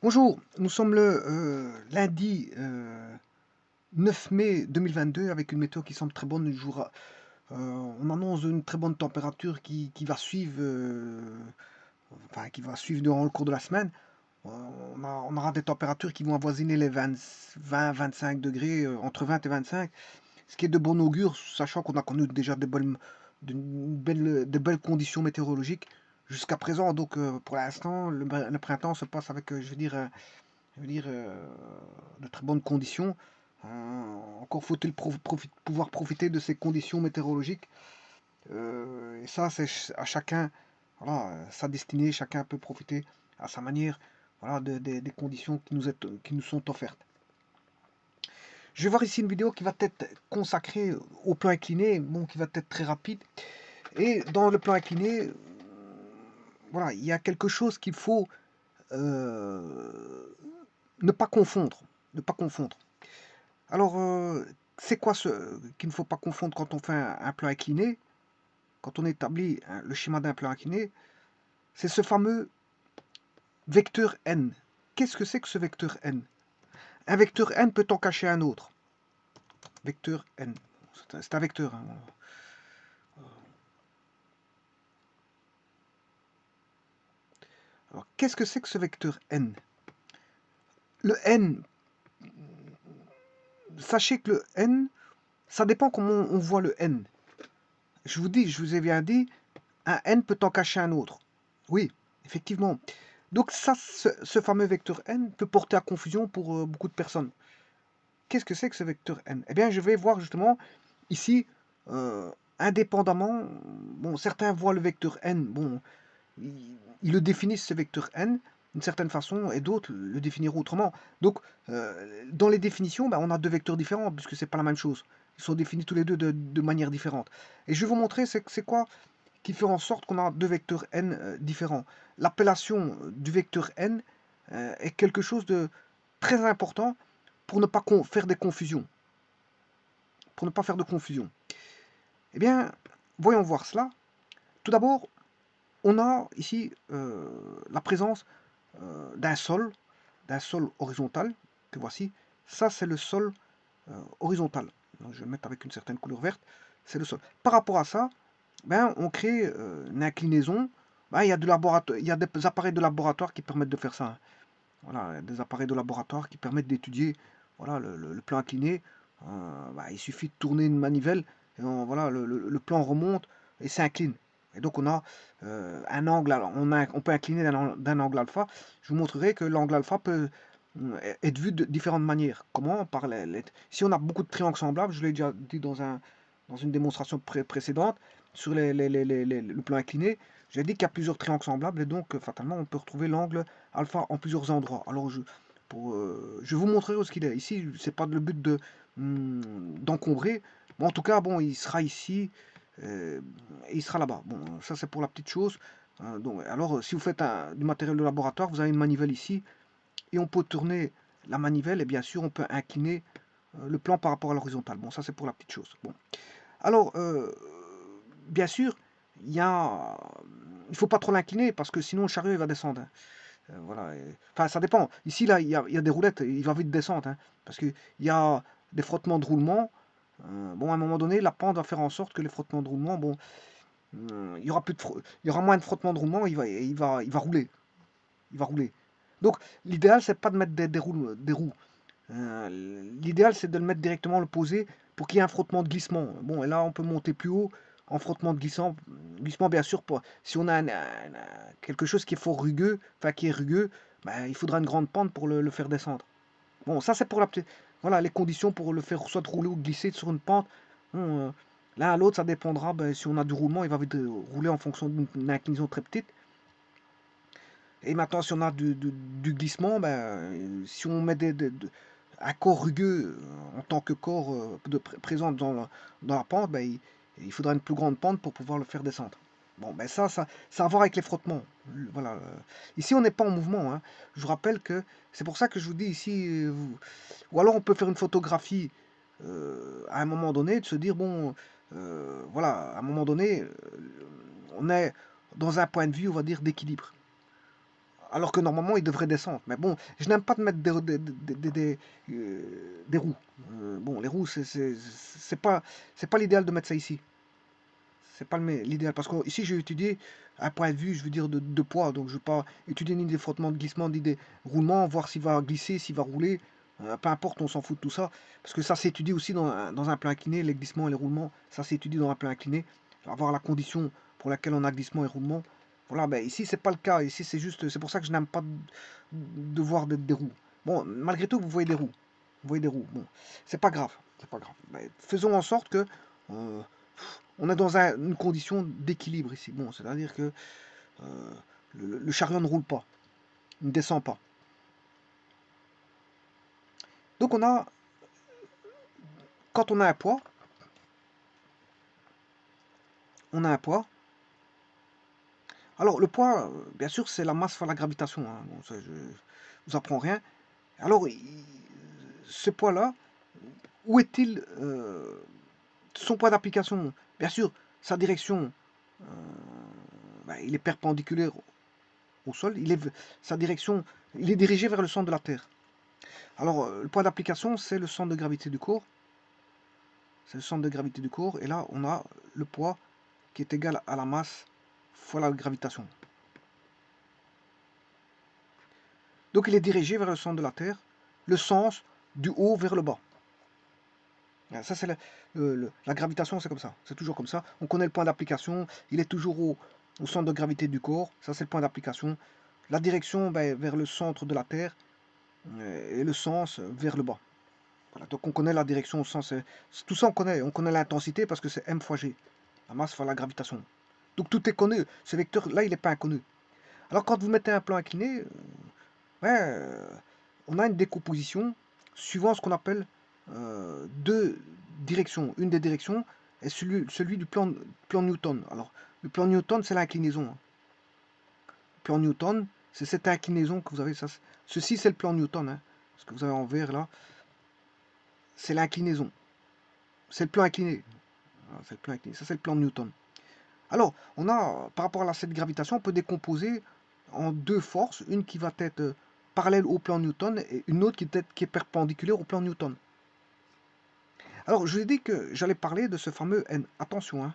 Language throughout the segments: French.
Bonjour, nous sommes le lundi 9 mai 2022 avec une météo qui semble très bonne. On annonce une très bonne température qui va suivre, qui va suivre durant le cours de la semaine. On aura des températures qui vont avoisiner les 20-25 degrés, entre 20 et 25, ce qui est de bon augure, sachant qu'on a connu déjà de belles conditions météorologiques jusqu'à présent. Donc pour l'instant, le printemps se passe avec, de très bonnes conditions. Encore faut-il pouvoir profiter de ces conditions météorologiques. Et ça, c'est à chacun, voilà, sa destinée. Chacun peut profiter à sa manière, voilà, des conditions qui nous sont offertes. Je vais voir ici une vidéo qui va être consacrée au plan incliné, bon, qui va être très rapide. Et dans le plan incliné, voilà, il y a quelque chose qu'il faut ne pas confondre. Ne pas confondre. Alors, c'est quoi ce qu'il ne faut pas confondre quand on fait un plan incliné, quand on établit le schéma d'un plan incliné? C'est ce fameux vecteur n. Qu'est-ce que c'est que ce vecteur n? Un vecteur n peut en cacher un autre. Vecteur n. C'est un vecteur. Hein. Alors, qu'est-ce que c'est que ce vecteur n? Le n, sachez que le n, ça dépend comment on voit le n. Je vous ai bien dit, un n peut en cacher un autre. Oui, effectivement. Donc ça, ce fameux vecteur n peut porter à confusion pour beaucoup de personnes. Qu'est-ce que c'est que ce vecteur n? Eh bien, je vais voir justement ici, indépendamment, bon, certains voient le vecteur n, bon, ils le définissent ce vecteur n d'une certaine façon, et d'autres le définiront autrement. Donc, dans les définitions, ben, on a deux vecteurs différents, puisque c'est pas la même chose. Ils sont définis tous les deux de manière différente. Et je vais vous montrer c'est quoi qui fait en sorte qu'on a deux vecteurs n différents. L'appellation du vecteur n est quelque chose de très important pour ne pas faire des confusions. Pour ne pas faire de confusion. Eh bien, voyons voir cela. Tout d'abord, on a ici la présence d'un sol horizontal, que voici. Ça, c'est le sol horizontal. Donc, je vais mettre avec une certaine couleur verte. C'est le sol. Par rapport à ça, ben, on crée une inclinaison. Ben, il y a des appareils de laboratoire qui permettent de faire ça. Hein. Voilà, des appareils de laboratoire qui permettent d'étudier voilà, le plan incliné. Ben, il suffit de tourner une manivelle et voilà, le plan remonte et s'incline. Et donc on a un angle, on peut incliner d'un angle alpha. Je vous montrerai que l'angle alpha peut être vu de différentes manières. Comment? Si on a beaucoup de triangles semblables, je l'ai déjà dit dans une démonstration précédente, sur le plan incliné, j'ai dit qu'il y a plusieurs triangles semblables et donc fatalement on peut retrouver l'angle alpha en plusieurs endroits. Alors je vous montrerai où ce qu'il est. Ici, c'est pas le but d'encombrer, mais en tout cas, bon, il sera ici et il sera là-bas. Bon, ça c'est pour la petite chose. Donc, alors, si vous faites du matériel de laboratoire, vous avez une manivelle ici et on peut tourner la manivelle et bien sûr on peut incliner le plan par rapport à l'horizontale. Bon, ça c'est pour la petite chose. Bon, alors bien sûr, il ne faut pas trop l'incliner parce que sinon le chariot il va descendre. Hein. Voilà. Enfin, ça dépend. Ici, là, il y a des roulettes, il va vite descendre. Hein, parce qu'il y a des frottements de roulement. Bon, à un moment donné, la pente va faire en sorte que les frottements de roulement, bon, il y aura il y aura moins de frottements de roulement, il va rouler. Il va rouler. Donc, l'idéal, c'est pas de mettre des roues. L'idéal, c'est de le mettre directement le poser pour qu'il y ait un frottement de glissement. Bon, et là, on peut monter plus haut en frottement de glissement bien sûr, si on a quelque chose qui est fort rugueux, enfin qui est rugueux, ben, il faudra une grande pente pour le faire descendre. Bon, ça c'est pour voilà, les conditions pour le faire soit rouler ou glisser sur une pente. Bon, l'un à l'autre, ça dépendra. Ben, si on a du roulement, il va vite rouler en fonction d'une inclinaison très petite. Et maintenant, si on a du glissement, ben, si on met un corps rugueux en tant que corps présent dans la pente, ben, il faudra une plus grande pente pour pouvoir le faire descendre. Bon, ben ça a à voir avec les frottements. Voilà. Ici, on n'est pas en mouvement. Hein. Je vous rappelle que c'est pour ça que je vous dis ici, ou alors on peut faire une photographie à un moment donné, de se dire, bon, voilà, à un moment donné, on est dans un point de vue, on va dire, d'équilibre. alors que normalement, il devrait descendre. Mais bon, je n'aime pas de mettre des roues. Bon, les roues, c'est pas l'idéal de mettre ça ici. C'est pas l'idéal, parce que ici, j'ai étudié un point de vue, je veux dire, de poids. Donc, je ne vais pas étudier ni des frottements de glissement, ni des roulements, voir s'il va glisser, s'il va rouler. Peu importe, on s'en fout de tout ça. Parce que ça s'étudie aussi dans un plan incliné, les glissements et les roulements. Ça s'étudie dans un plan incliné. Avoir la condition pour laquelle on a glissement et roulement. Voilà, ben ici, c'est pas le cas. Ici, c'est pour ça que je n'aime pas de voir des roues. Bon, malgré tout, vous voyez des roues. Vous voyez des roues. Bon, c'est pas grave. C'est pas grave. Ben, faisons en sorte que on est dans une condition d'équilibre ici. Bon, c'est-à-dire que le chariot ne roule pas, ne descend pas. Donc quand on a un poids, Alors le poids, bien sûr, c'est la masse fois la gravitation. Hein. Bon, ça, je vous apprends rien. Alors, ce poids-là, où est-il son point d'application? Bien sûr, sa direction, ben, il est perpendiculaire au sol. Sa direction, il est dirigé vers le centre de la Terre. Alors, le point d'application, c'est le centre de gravité du corps. C'est le centre de gravité du corps. Et là, on a le poids qui est égal à la masse fois la gravitation. Donc, il est dirigé vers le centre de la Terre. Le sens du haut vers le bas. Ça, c'est la gravitation, c'est comme ça. C'est toujours comme ça. On connaît le point d'application. Il est toujours au centre de gravité du corps. Ça, c'est le point d'application. La direction vers le centre de la Terre et le sens vers le bas. Voilà, donc on connaît la direction au sens. Tout ça, on connaît. On connaît l'intensité parce que c'est m fois g. La masse fois la gravitation. Donc tout est connu. Ce vecteur-là, il n'est pas inconnu. Alors quand vous mettez un plan incliné, on a une décomposition suivant ce qu'on appelle deux directions. Une des directions est celui du plan Newton. Alors, le plan Newton, c'est l'inclinaison. Hein. Le plan Newton, c'est cette inclinaison que vous avez. Ceci, c'est le plan Newton. Hein. Ce que vous avez en vert là, c'est l'inclinaison. C'est le plan incliné. C'est le plan incliné. Ça, c'est le plan Newton. Alors, on a, par rapport à cette gravitation, on peut décomposer en deux forces. Une qui va être parallèle au plan Newton et une autre qui est perpendiculaire au plan Newton. Alors, je vous ai dit que j'allais parler de ce fameux N. Attention, hein,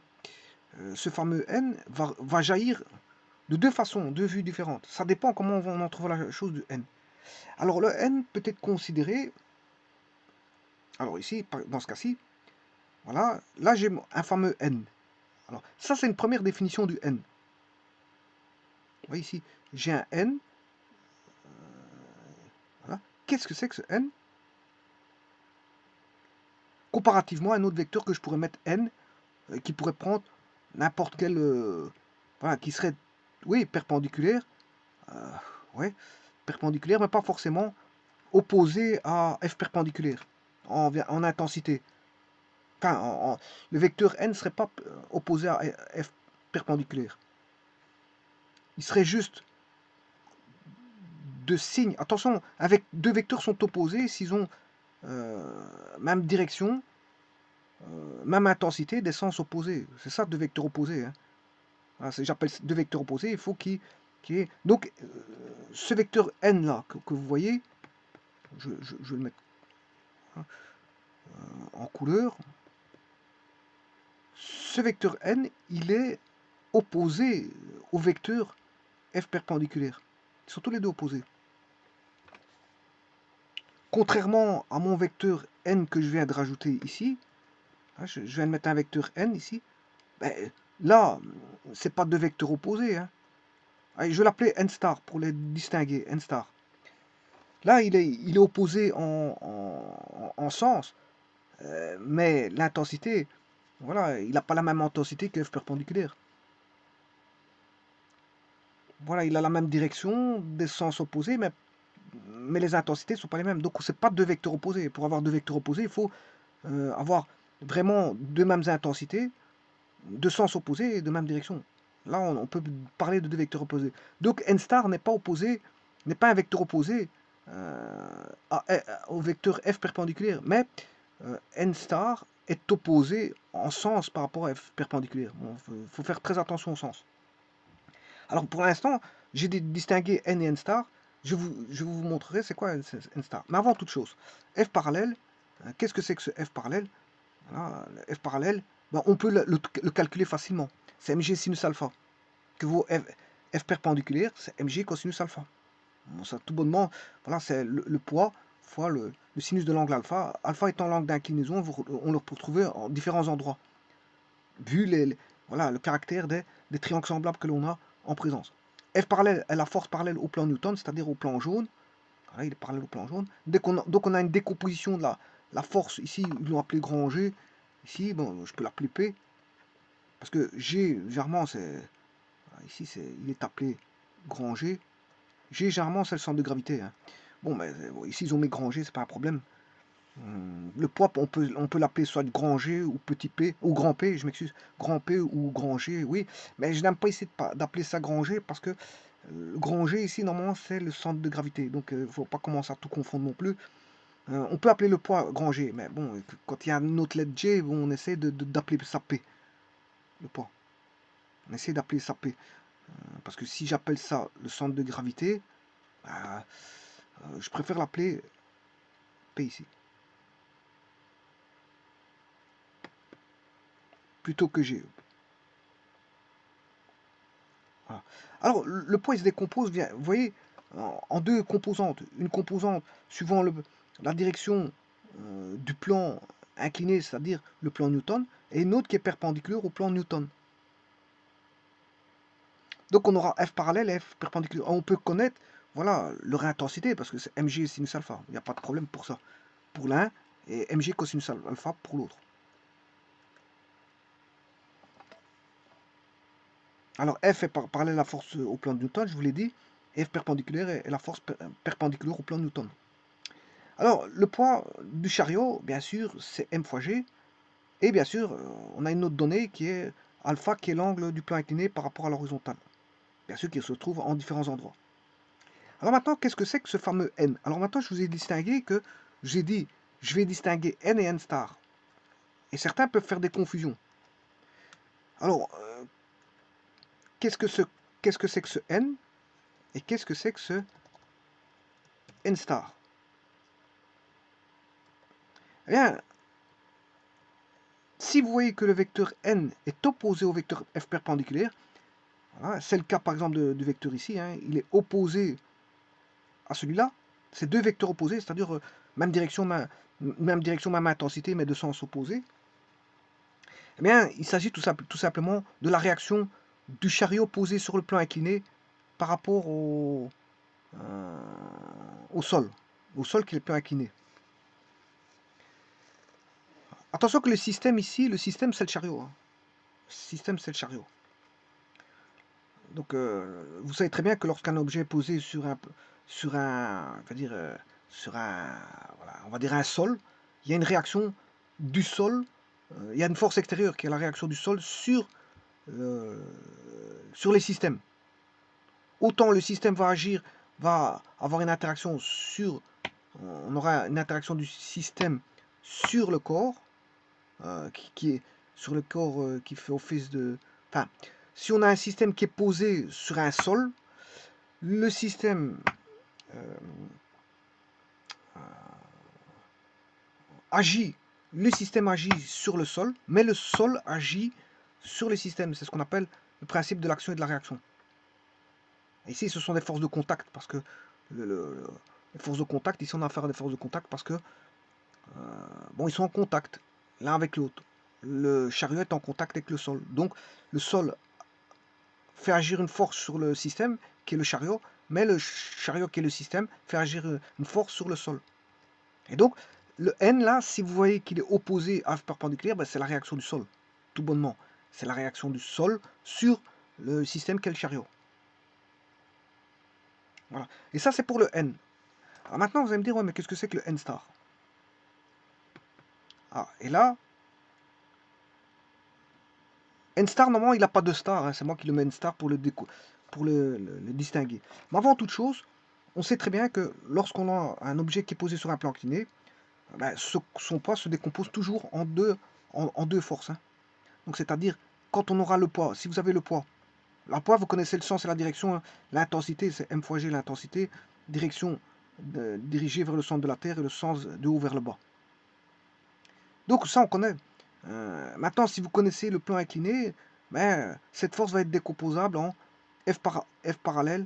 ce fameux N va jaillir de deux façons, deux vues différentes. Ça dépend comment on en trouve la chose du N. Alors, le N peut être considéré... Alors ici, dans ce cas-ci, voilà, là j'ai un fameux N. Alors, ça c'est une première définition du N. Vous voyez ici, j'ai un N. Voilà. Qu'est-ce que c'est que ce N? Comparativement à un autre vecteur que je pourrais mettre N, qui pourrait prendre n'importe quel... voilà, qui serait, oui, perpendiculaire. Ouais, perpendiculaire, mais pas forcément opposé à F perpendiculaire, en intensité. Enfin, le vecteur N ne serait pas opposé à F perpendiculaire. Il serait juste de signes. Attention, avec deux vecteurs sont opposés s'ils ont même direction, même intensité, des sens opposés. C'est ça, deux vecteurs opposés. Hein. Voilà, j'appelle deux vecteurs opposés. Il faut qu'il y ait... Donc, ce vecteur N là que vous voyez, je vais le mettre hein, en couleur. Ce vecteur N, il est opposé au vecteur F perpendiculaire. Ils sont tous les deux opposés. Contrairement à mon vecteur N que je viens de rajouter ici, hein, je viens de mettre un vecteur N ici, ben, là, c'est pas deux vecteurs opposés. Hein. Allez, je vais l'appeler N star pour les distinguer, N star. Là, il est opposé en sens, mais l'intensité, voilà, il n'a pas la même intensité que F perpendiculaire. Voilà, il a la même direction, des sens opposés, mais les intensités ne sont pas les mêmes. Donc, ce n'est pas deux vecteurs opposés. Pour avoir deux vecteurs opposés, il faut avoir vraiment deux mêmes intensités, deux sens opposés et de même direction. Là, on peut parler de deux vecteurs opposés. Donc, n star n'est pas opposé, n'est pas un vecteur opposé au vecteur f perpendiculaire, mais n star est opposé en sens par rapport à f perpendiculaire. Bon, faut faire très attention au sens. Alors, pour l'instant, j'ai distingué n et n star. Je vous montrerai c'est quoi n star. Mais avant toute chose, f parallèle, qu'est-ce que c'est que ce f parallèle? Voilà, le f parallèle, ben, on peut le calculer facilement. C'est mg sinus alpha. Que vaut f perpendiculaire, c'est mg cosinus alpha. Bon, ça, tout bonnement, voilà, c'est le poids fois le sinus de l'angle alpha. Alpha étant l'angle d'inclinaison, on le peut trouver en différents endroits, vu voilà, le caractère des triangles semblables que l'on a en présence. F parallèle est la force parallèle au plan Newton, c'est-à-dire au plan jaune. Voilà, il est parallèle au plan jaune. Donc on a une décomposition de la force, ici, ils l'ont appelé grand G. Ici, bon, je peux l'appeler P, parce que G, généralement, c'est... Ici, il est appelé grand G. G, généralement, c'est le centre de gravité. Hein. Bon, mais ici, ils ont mis grand G, c'est pas un problème. Le poids, on peut l'appeler soit grand G ou petit p, ou grand P, je m'excuse, grand P ou grand G, oui. Mais je n'aime pas essayer d'appeler ça grand G parce que le grand G, ici, normalement, c'est le centre de gravité. Donc, il ne faut pas commencer à tout confondre non plus. On peut appeler le poids grand G, mais bon, quand il y a une autre lettre G, bon, on essaie d'appeler ça P, le poids. On essaie d'appeler ça P. Parce que si j'appelle ça le centre de gravité, je préfère l'appeler P ici. Plutôt que G. Voilà. Alors, le poids il se décompose, vous voyez, en deux composantes. Une composante suivant la direction du plan incliné, c'est-à-dire le plan Newton, et une autre qui est perpendiculaire au plan Newton. Donc on aura F parallèle et F perpendiculaire. On peut connaître voilà, leur intensité, parce que c'est mg sinus alpha. Il n'y a pas de problème pour ça. Pour l'un, et mg cosinus alpha pour l'autre. Alors F est parallèle à la force au plan de Newton, je vous l'ai dit. Et F perpendiculaire est la force perpendiculaire au plan de Newton. Alors, le poids du chariot, bien sûr, c'est m fois g. Et bien sûr, on a une autre donnée qui est alpha, qui est l'angle du plan incliné par rapport à l'horizontale. Bien sûr, qui se trouve en différents endroits. Alors maintenant, qu'est-ce que c'est que ce fameux n? Alors maintenant, je vous ai distingué que j'ai dit, je vais distinguer n et n star. Et certains peuvent faire des confusions. Alors, qu'est-ce que c'est que ce n? Et qu'est-ce que c'est que ce n star? Eh bien, si vous voyez que le vecteur n est opposé au vecteur f perpendiculaire, voilà, c'est le cas par exemple du vecteur ici, hein, il est opposé à celui-là, c'est deux vecteurs opposés, c'est-à-dire même direction, même intensité, mais de sens opposé. Eh bien, il s'agit tout simplement de la réaction du chariot posé sur le plan incliné par rapport au sol qui est le plan incliné. Attention que le système ici, c'est le chariot. Hein. Le système, c'est le chariot. Donc, vous savez très bien que lorsqu'un objet est posé sur un on va dire un sol, il y a une réaction du sol, il y a une force extérieure qui est la réaction du sol sur les systèmes. Autant le système va avoir une interaction on aura une interaction du système sur le corps, qui est sur le corps qui fait office de... Enfin, si on a un système qui est posé sur un sol, le système agit sur le sol, mais le sol agit sur le système. C'est ce qu'on appelle le principe de l'action et de la réaction. Et ici, ce sont des forces de contact, parce que les forces de contact, ici on a affaire à des forces de contact parce que bon, ils sont en contact l'un avec l'autre. Le chariot est en contact avec le sol. Donc le sol fait agir une force sur le système, qui est le chariot, mais le chariot qui est le système fait agir une force sur le sol. Et donc, le N là, si vous voyez qu'il est opposé à F perpendiculaire, ben, c'est la réaction du sol, tout bonnement. C'est la réaction du sol sur le système qu'est le chariot. Voilà. Et ça, c'est pour le N. Alors maintenant, vous allez me dire, ouais, mais qu'est-ce que c'est que le N star? Et là, N star, normalement, il n'a pas de star. Hein, c'est moi qui le mets N star pour le distinguer. Mais avant toute chose, on sait très bien que lorsqu'on a un objet qui est posé sur un plan incliné, ben, son poids se décompose toujours en deux forces. Hein. Donc c'est-à-dire, quand on aura le poids, si vous avez le poids La poids, vous connaissez le sens et la direction, hein. L'intensité, c'est m fois g, l'intensité. Direction dirigée vers le centre de la Terre et le sens de haut vers le bas. Donc ça, on connaît. Maintenant, si vous connaissez le plan incliné, ben, cette force va être décomposable en F parallèle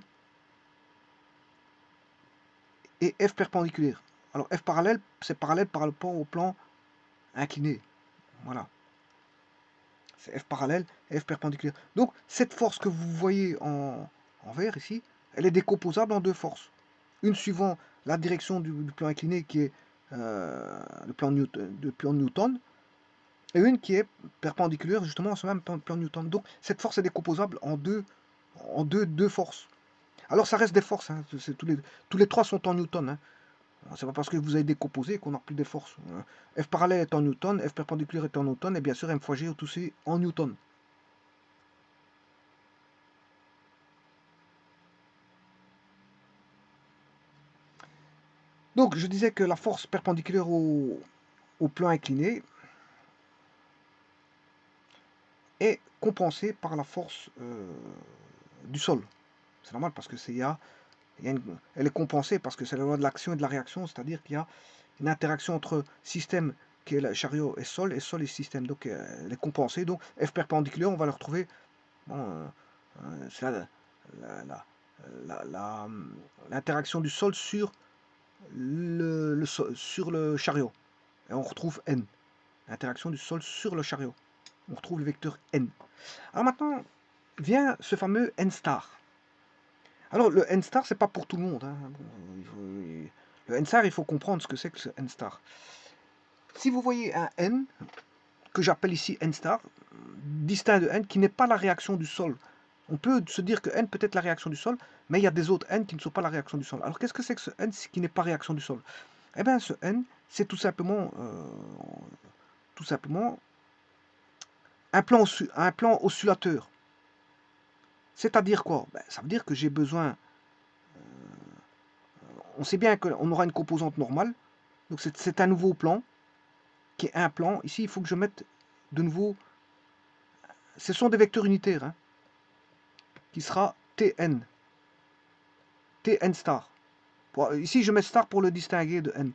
et F perpendiculaire. Alors F parallèle, c'est parallèle par rapport au plan incliné. Voilà. C'est F parallèle et F perpendiculaire. Donc cette force que vous voyez en vert ici, elle est décomposable en deux forces. Une suivant la direction du plan incliné qui est le plan Newton, et une qui est perpendiculaire justement à ce même plan Newton. Donc cette force est décomposable en deux forces. Alors ça reste des forces, hein. Tous les trois sont en Newton, hein. C'est pas parce que vous avez décomposé qu'on n'a plus des forces. F parallèle est en Newton, F perpendiculaire est en Newton, et bien sûr M fois G tout c'est en Newton. Donc je disais que la force perpendiculaire au plan incliné est compensée par la force du sol. C'est normal parce que elle est compensée parce que c'est la loi de l'action et de la réaction, c'est-à-dire qu'il y a une interaction entre système qui est le chariot et sol et système. Donc elle est compensée. Donc F perpendiculaire, on va le retrouver. Bon, c'est l'interaction du sol sur sur le chariot. Et on retrouve N. L'interaction du sol sur le chariot. On retrouve le vecteur N. Alors maintenant, vient ce fameux N star. Alors le N star, c'est pas pour tout le monde, hein. Bon, le N star, il faut comprendre ce que c'est que ce N star. Si vous voyez un N, que j'appelle ici N star, distinct de N, qui n'est pas la réaction du sol. On peut se dire que N peut être la réaction du sol, mais il y a des autres N qui ne sont pas la réaction du sol. Alors qu'est-ce que c'est que ce N qui n'est pas réaction du sol? Eh bien ce N, c'est tout simplement un plan oscillateur. C'est-à-dire quoi? Ben, ça veut dire que j'ai besoin... on sait bien qu'on aura une composante normale. Donc c'est un nouveau plan, qui est un plan. Ici, il faut que je mette de nouveau... Ce sont des vecteurs unitaires, hein, qui sera Tn. Tn star. Ici, je mets star pour le distinguer de n.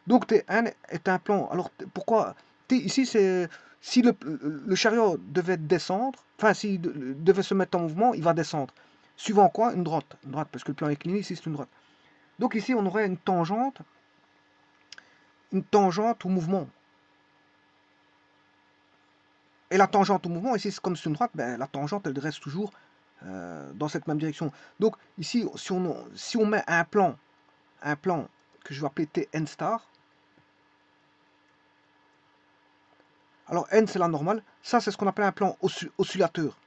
Donc Tn est un plan. Alors pourquoi ici, c'est si le chariot devait descendre, enfin s'il devait se mettre en mouvement, il va descendre. Suivant quoi? Une droite. Une droite, parce que le plan incliné, ici, c'est une droite. Donc ici, on aurait une tangente au mouvement. Et la tangente au mouvement, ici, comme c'est une droite, ben, la tangente, elle reste toujours dans cette même direction. Donc ici, si on met un plan que je vais appeler Tn star, alors n c'est la normale, ça c'est ce qu'on appelle un plan oscillateur.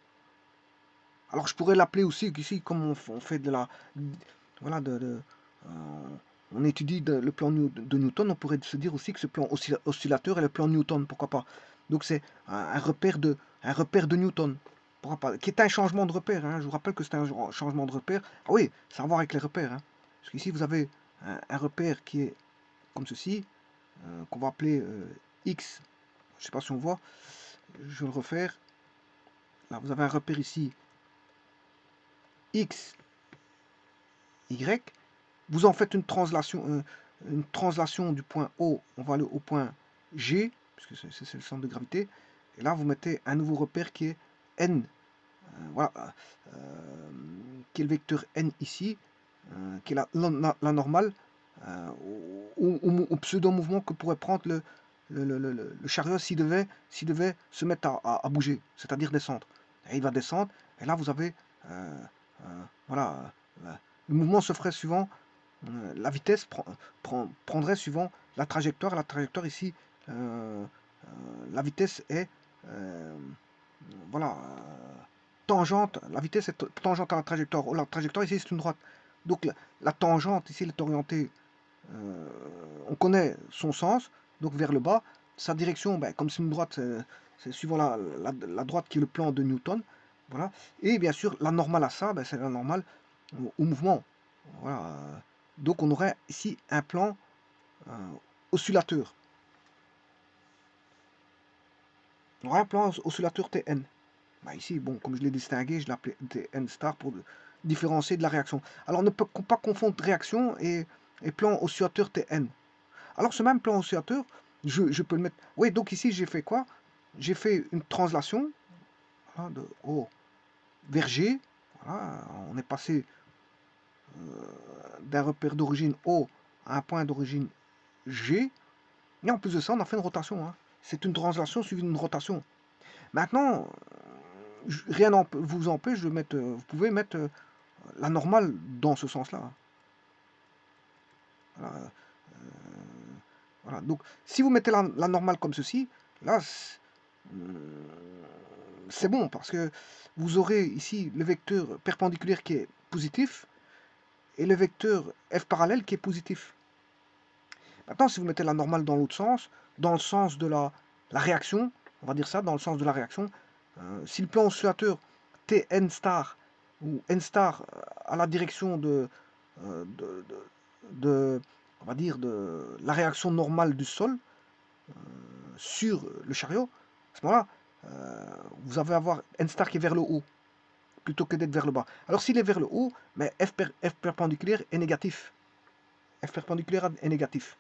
Alors je pourrais l'appeler aussi ici, comme on fait de la... Voilà, on étudie le plan de Newton, on pourrait se dire aussi que ce plan oscillateur est le plan Newton, pourquoi pas. Donc c'est un repère de Newton, pourquoi pas, qui est un changement de repère, hein. Je vous rappelle que c'est un changement de repère. Ah oui, ça a à voir avec les repères, hein. Parce qu'ici vous avez un repère qui est comme ceci, qu'on va appeler X. Je ne sais pas si on voit, je vais le refaire. Là, vous avez un repère ici, X, Y. Vous en faites une translation du point O, on va aller au point G, puisque c'est le centre de gravité. Et là, vous mettez un nouveau repère qui est N. Voilà, qui est le vecteur N ici, qui est la normale, au pseudo-mouvement que pourrait prendre le chariot s'il devait se mettre à bouger, c'est-à-dire descendre. Et il va descendre, et là vous avez, voilà, le mouvement se ferait suivant, la vitesse prendrait suivant la trajectoire. La trajectoire ici, la vitesse est, voilà, tangente, la vitesse est tangente à la trajectoire. La trajectoire ici c'est une droite. Donc la tangente ici elle est orientée, on connaît son sens, donc vers le bas. Sa direction, ben, comme c'est une droite, c'est suivant la droite qui est le plan de Newton. Voilà. Et bien sûr, la normale à ça, ben, c'est la normale au mouvement. Voilà. Donc on aurait ici un plan oscillateur. On aurait un plan oscillateur Tn. Bah, ici, bon, comme je l'ai distingué, je l'ai appelé Tn star pour différencier de la réaction. Alors, ne peut pas confondre réaction et plan oscillateur Tn. Alors, ce même plan oscillateur, je peux le mettre... Oui, donc ici, j'ai fait quoi? J'ai fait une translation, voilà, de O vers G. Voilà, on est passé d'un repère d'origine O à un point d'origine G. Et en plus de ça, on a fait une rotation. Hein. C'est une translation suivie d'une rotation. Maintenant, rien ne vous empêche de mettre... vous pouvez mettre la normale dans ce sens-là. Voilà, voilà. Donc, si vous mettez la normale comme ceci, là, c'est bon, parce que vous aurez ici le vecteur perpendiculaire qui est positif, et le vecteur f parallèle qui est positif. Maintenant, si vous mettez la normale dans le sens de la réaction, on va dire ça, dans le sens de la réaction, si le plan oscillateur Tn star ou n star a la direction de, de, on va dire, de la réaction normale du sol sur le chariot, à ce moment-là, vous allez avoir n star qui est vers le haut, plutôt que d'être vers le bas. Alors s'il est vers le haut, mais f perpendiculaire est négatif. F perpendiculaire est négatif.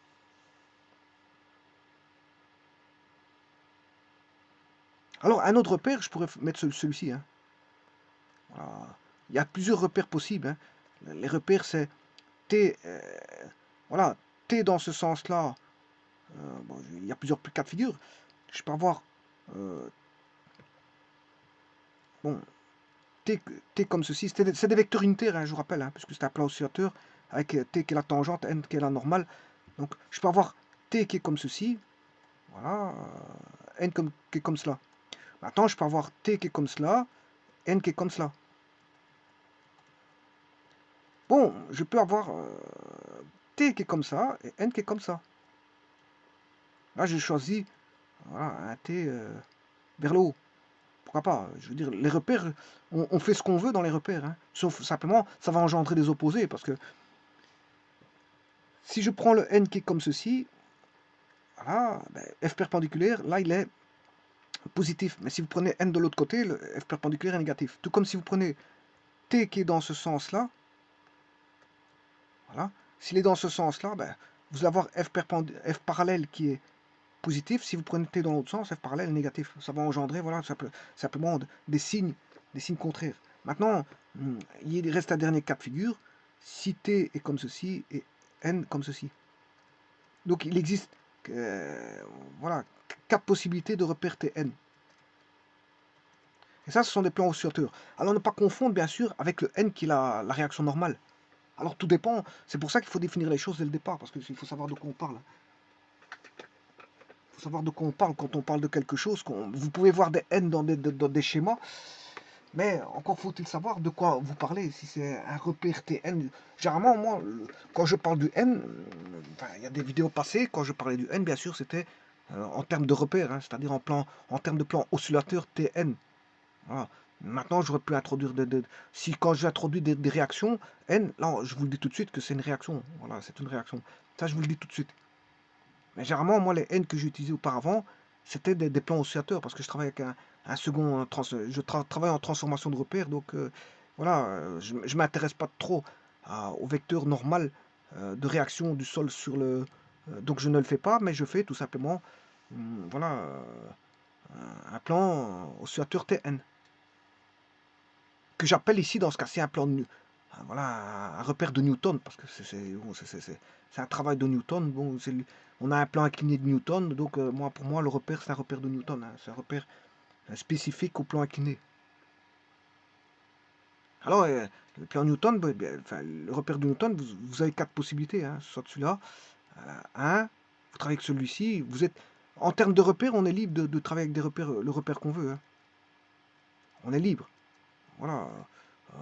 Alors un autre repère, je pourrais mettre celui-ci. Hein. Voilà. Il y a plusieurs repères possibles. Hein. Les repères, c'est T, voilà, T dans ce sens-là. Bon, il y a plusieurs cas de figure. Je peux avoir bon, T comme ceci. C'est des vecteurs unitaires, hein, je vous rappelle, hein, puisque c'est un plan oscillateur avec T qui est la tangente, N qui est la normale. Donc je peux avoir T qui est comme ceci. Voilà. N qui est comme cela. Maintenant, je peux avoir T qui est comme cela, N qui est comme cela. Bon, je peux avoir T qui est comme ça et N qui est comme ça. Là, j'ai choisi voilà, un T vers le haut. Pourquoi pas? Je veux dire, les repères, on fait ce qu'on veut dans les repères. Hein. Sauf simplement, ça va engendrer des opposés. Parce que si je prends le N qui est comme ceci, voilà, ben, F perpendiculaire, là, il est positif. Mais si vous prenez N de l'autre côté, le F perpendiculaire est négatif. Tout comme si vous prenez T qui est dans ce sens-là, voilà. S'il est dans ce sens-là, ben, vous allez avoir F parallèle qui est positif. Si vous prenez T dans l'autre sens, F parallèle est négatif. Ça va engendrer voilà, simplement des signes contraires. Maintenant, il reste un dernier cas de figure. Si T est comme ceci et N comme ceci. Donc il existe voilà, 4 possibilités de repère Tn. Et ça, ce sont des plans oscillateurs. Alors ne pas confondre, bien sûr, avec le N qui est la réaction normale. Alors tout dépend, c'est pour ça qu'il faut définir les choses dès le départ, parce qu'il faut savoir de quoi on parle. Il faut savoir de quoi on parle quand on parle de quelque chose. Vous pouvez voir des N dans des schémas, mais encore faut-il savoir de quoi vous parlez, si c'est un repère Tn. Généralement, moi, quand je parle du N, il y a des vidéos passées, quand je parlais du N, bien sûr, c'était en termes de repère, hein, c'est-à-dire en termes de plan oscillateur Tn. Voilà. Maintenant, j'aurais pu introduire si quand j'introduis des réactions, N, là, je vous le dis tout de suite que c'est une réaction. Voilà, c'est une réaction. Ça, je vous le dis tout de suite. Mais généralement, moi, les N que j'ai utilisés auparavant, c'était des plans oscillateurs, parce que je travaille avec un second... je travaille en transformation de repères, donc voilà, je ne m'intéresse pas trop au vecteur normal de réaction du sol sur le... donc je ne le fais pas, mais je fais tout simplement voilà, un plan oscillateur Tn que j'appelle ici dans ce cas-ci un plan de voilà un repère de Newton parce que c'est un travail de Newton. Bon, on a un plan incliné de Newton, donc pour moi le repère c'est un repère de Newton, hein, c'est un repère spécifique au plan incliné. Alors le plan Newton, enfin, le repère de Newton, vous avez 4 possibilités, hein, soit celui-là, un, vous travaillez avec celui-ci, vous êtes en termes de repères, on est libre de travailler avec des repères, le repère qu'on veut, hein. On est libre. Voilà. Euh,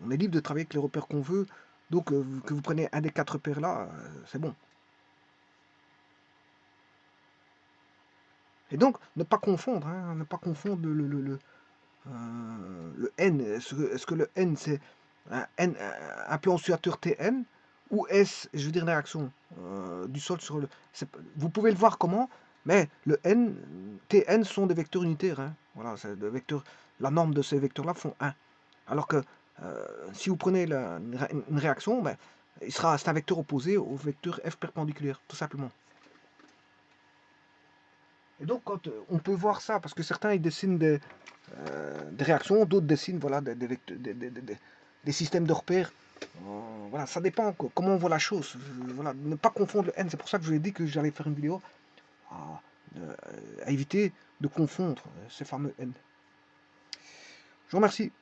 on est libre de travailler avec les repères qu'on veut. Donc, que vous prenez un des 4 repères là, c'est bon. Et donc, ne pas confondre, hein, ne pas confondre le N. Est-ce que le N, c'est un plan oscillateur Tn ou est-ce, je veux dire, une réaction du sol sur le... Vous pouvez le voir comment, mais le N, Tn sont des vecteurs unitaires. Hein. Voilà, c'est des vecteurs la norme de ces vecteurs-là font 1. Alors que si vous prenez une réaction, ben, c'est un vecteur opposé au vecteur f perpendiculaire, tout simplement. Et donc, quand on peut voir ça, parce que certains ils dessinent des réactions, d'autres dessinent voilà, des systèmes de repères. Voilà, ça dépend comment on voit la chose. Voilà, ne pas confondre le n. C'est pour ça que je vous ai dit que j'allais faire une vidéo à, à éviter de confondre ces fameux n. Je vous remercie.